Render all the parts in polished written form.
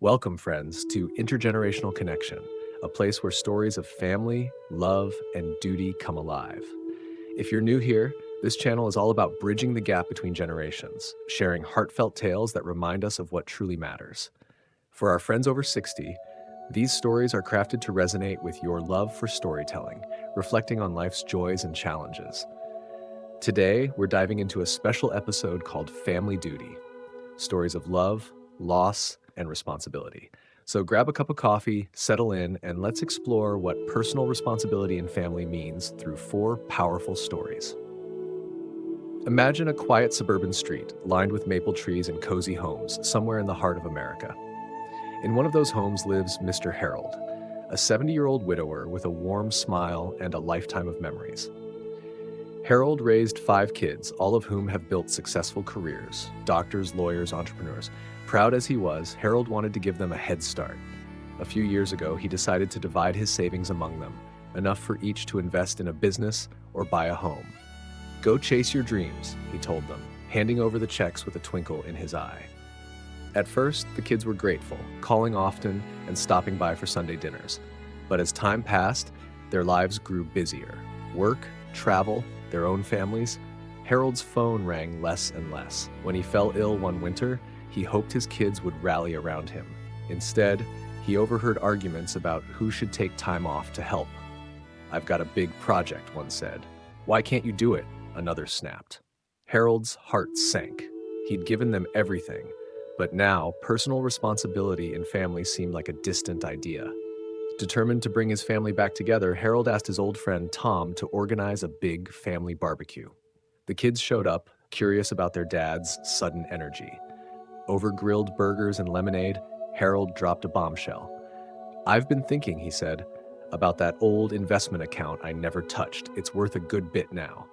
Welcome, friends, to Intergenerational Connection, a place where stories of family, love, and duty come alive. If you're new here, this channel is all about bridging the gap between generations, sharing heartfelt tales that remind us of what truly matters. For our friends over 60, these stories are crafted to resonate with your love for storytelling, reflecting on life's joys and challenges. Today, we're diving into a special episode called Family Duty, stories of love, loss, and responsibility. So grab a cup of coffee, settle in, and let's explore what personal responsibility in family means through four powerful stories. Imagine a quiet suburban street lined with maple trees and cozy homes somewhere in the heart of America. In one of those homes lives Mr. Harold, a 70-year-old widower with a warm smile and a lifetime of memories. Harold raised 5 kids, all of whom have built successful careers: doctors, lawyers, entrepreneurs. Proud as he was, Harold wanted to give them a head start. A few years ago, he decided to divide his savings among them, enough for each to invest in a business or buy a home. "Go chase your dreams," he told them, handing over the checks with a twinkle in his eye. At first, the kids were grateful, calling often and stopping by for Sunday dinners. But as time passed, their lives grew busier. Work, travel, their own families. Harold's phone rang less and less. When he fell ill one winter, he hoped his kids would rally around him. Instead, he overheard arguments about who should take time off to help. "I've got a big project," one said. "Why can't you do it?" another snapped. Harold's heart sank. He'd given them everything, but now personal responsibility in family seemed like a distant idea. Determined to bring his family back together, Harold asked his old friend Tom to organize a big family barbecue. The kids showed up, curious about their dad's sudden energy. Over grilled burgers and lemonade, Harold dropped a bombshell. "I've been thinking," he said, "about that old investment account I never touched. It's worth a good bit now."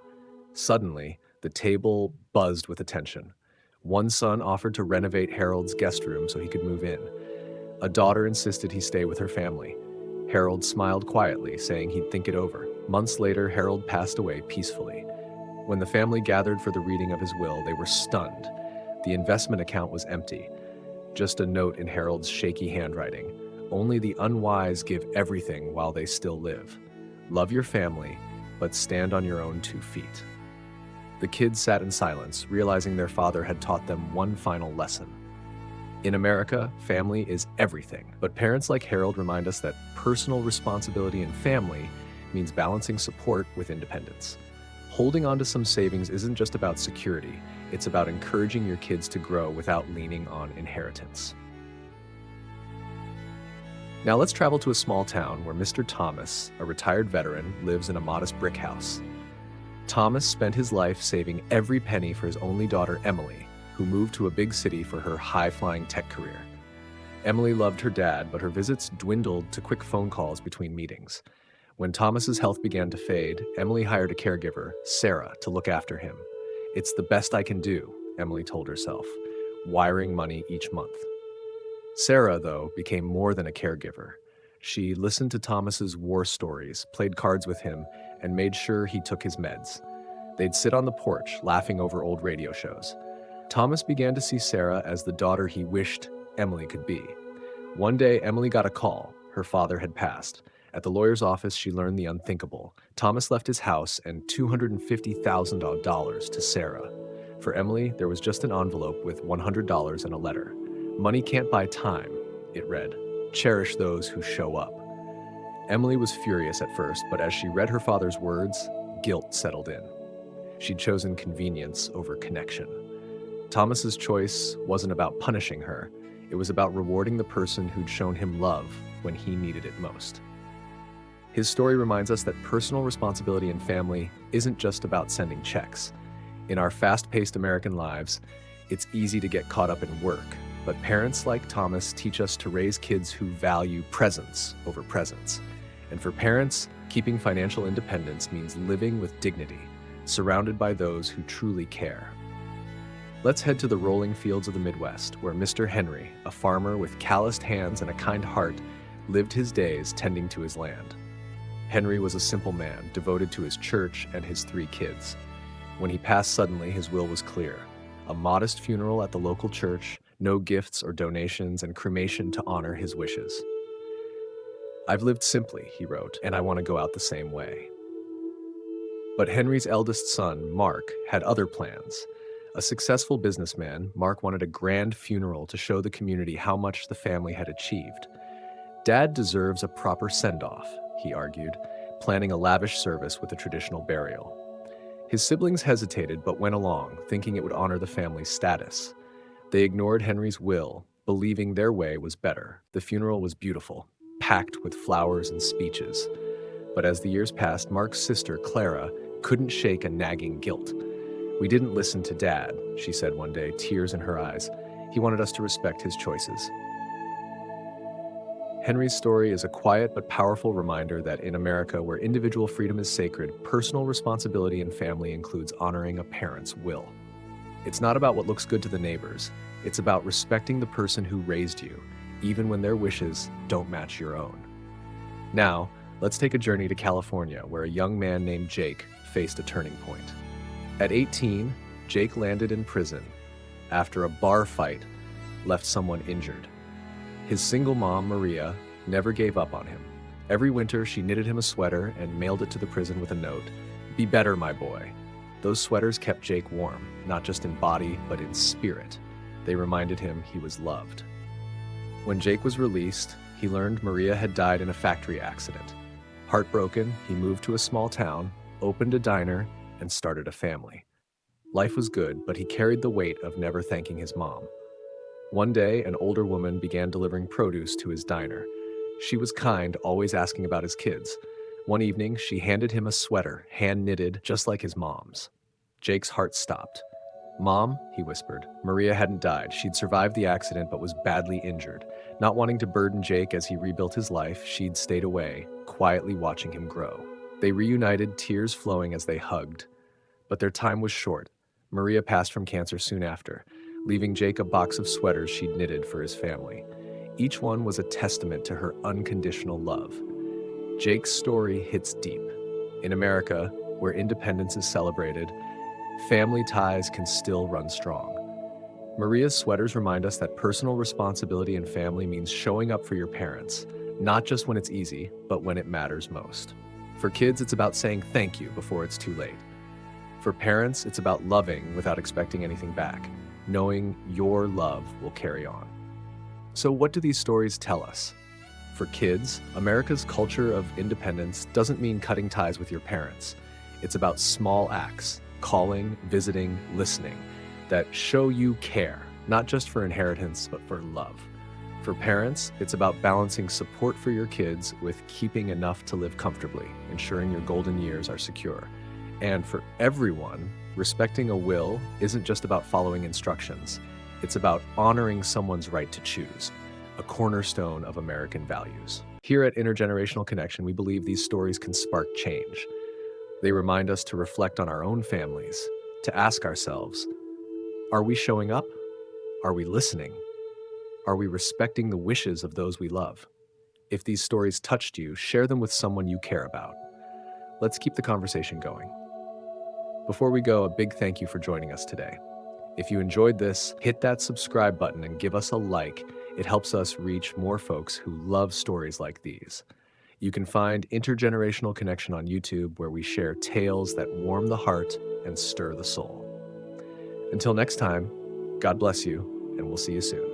Suddenly, the table buzzed with attention. One son offered to renovate Harold's guest room so he could move in. A daughter insisted he stay with her family. Harold smiled quietly, saying he'd think it over. Months later, Harold passed away peacefully. When the family gathered for the reading of his will, they were stunned. The investment account was empty. Just a note in Harold's shaky handwriting. "Only the unwise give everything while they still live. Love your family, but stand on your own 2 feet." The kids sat in silence, realizing their father had taught them one final lesson. In America, family is everything, but parents like Harold remind us that personal responsibility in family means balancing support with independence. Holding on to some savings isn't just about security, it's about encouraging your kids to grow without leaning on inheritance. Now let's travel to a small town where Mr. Thomas, a retired veteran, lives in a modest brick house. Thomas spent his life saving every penny for his only daughter, Emily, who moved to a big city for her high-flying tech career. Emily loved her dad, but her visits dwindled to quick phone calls between meetings. When Thomas's health began to fade, Emily hired a caregiver, Sarah, to look after him. "It's the best I can do," Emily told herself, wiring money each month. Sarah, though, became more than a caregiver. She listened to Thomas's war stories, played cards with him, and made sure he took his meds. They'd sit on the porch, laughing over old radio shows. Thomas began to see Sarah as the daughter he wished Emily could be. One day, Emily got a call. Her father had passed. At the lawyer's office, she learned the unthinkable. Thomas left his house and $250,000 to Sarah. For Emily, there was just an envelope with $100 and a letter. "Money can't buy time," it read. "Cherish those who show up." Emily was furious at first, but as she read her father's words, guilt settled in. She'd chosen convenience over connection. Thomas's choice wasn't about punishing her. It was about rewarding the person who'd shown him love when he needed it most. His story reminds us that personal responsibility in family isn't just about sending checks. In our fast-paced American lives, it's easy to get caught up in work, but parents like Thomas teach us to raise kids who value presence over presents. And for parents, keeping financial independence means living with dignity, surrounded by those who truly care. Let's head to the rolling fields of the Midwest, where Mr. Henry, a farmer with calloused hands and a kind heart, lived his days tending to his land. Henry was a simple man, devoted to his church and his 3 kids. When he passed suddenly, his will was clear: a modest funeral at the local church, no gifts or donations, and cremation to honor his wishes. "I've lived simply," he wrote, "and I want to go out the same way." But Henry's eldest son, Mark, had other plans. A successful businessman, Mark wanted a grand funeral to show the community how much the family had achieved. "Dad deserves a proper send-off," he argued, planning a lavish service with a traditional burial. His siblings hesitated but went along, thinking it would honor the family's status. They ignored Henry's will, believing their way was better. The funeral was beautiful, packed with flowers and speeches. But as the years passed, Mark's sister, Clara, couldn't shake a nagging guilt. "We didn't listen to Dad," she said one day, tears in her eyes. "He wanted us to respect his choices." Henry's story is a quiet but powerful reminder that in America, where individual freedom is sacred, personal responsibility in family includes honoring a parent's will. It's not about what looks good to the neighbors. It's about respecting the person who raised you, even when their wishes don't match your own. Now, let's take a journey to California, where a young man named Jake faced a turning point. At 18, Jake landed in prison after a bar fight left someone injured. His single mom, Maria, never gave up on him. Every winter, she knitted him a sweater and mailed it to the prison with a note, "Be better, my boy." Those sweaters kept Jake warm, not just in body, but in spirit. They reminded him he was loved. When Jake was released, he learned Maria had died in a factory accident. Heartbroken, he moved to a small town, opened a diner, and started a family. Life was good, but he carried the weight of never thanking his mom. One day, an older woman began delivering produce to his diner. She was kind, always asking about his kids. One evening, she handed him a sweater, hand-knitted, just like his mom's. Jake's heart stopped. "Mom," he whispered. Maria hadn't died. She'd survived the accident but was badly injured. Not wanting to burden Jake as he rebuilt his life, she'd stayed away, quietly watching him grow. They reunited, tears flowing as they hugged. But their time was short. Maria passed from cancer soon after, leaving Jake a box of sweaters she'd knitted for his family. Each one was a testament to her unconditional love. Jake's story hits deep. In America, where independence is celebrated, family ties can still run strong. Maria's sweaters remind us that personal responsibility in family means showing up for your parents, not just when it's easy, but when it matters most. For kids, it's about saying thank you before it's too late. For parents, it's about loving without expecting anything back, knowing your love will carry on. So what do these stories tell us? For kids, America's culture of independence doesn't mean cutting ties with your parents. It's about small acts, calling, visiting, listening, that show you care, not just for inheritance, but for love. For parents, it's about balancing support for your kids with keeping enough to live comfortably, ensuring your golden years are secure. And for everyone, respecting a will isn't just about following instructions. It's about honoring someone's right to choose, a cornerstone of American values. Here at Intergenerational Connection, we believe these stories can spark change. They remind us to reflect on our own families, to ask ourselves, are we showing up? Are we listening? Are we respecting the wishes of those we love? If these stories touched you, share them with someone you care about. Let's keep the conversation going. Before we go, a big thank you for joining us today. If you enjoyed this, hit that subscribe button and give us a like. It helps us reach more folks who love stories like these. You can find Intergenerational Connection on YouTube, where we share tales that warm the heart and stir the soul. Until next time, God bless you, and we'll see you soon.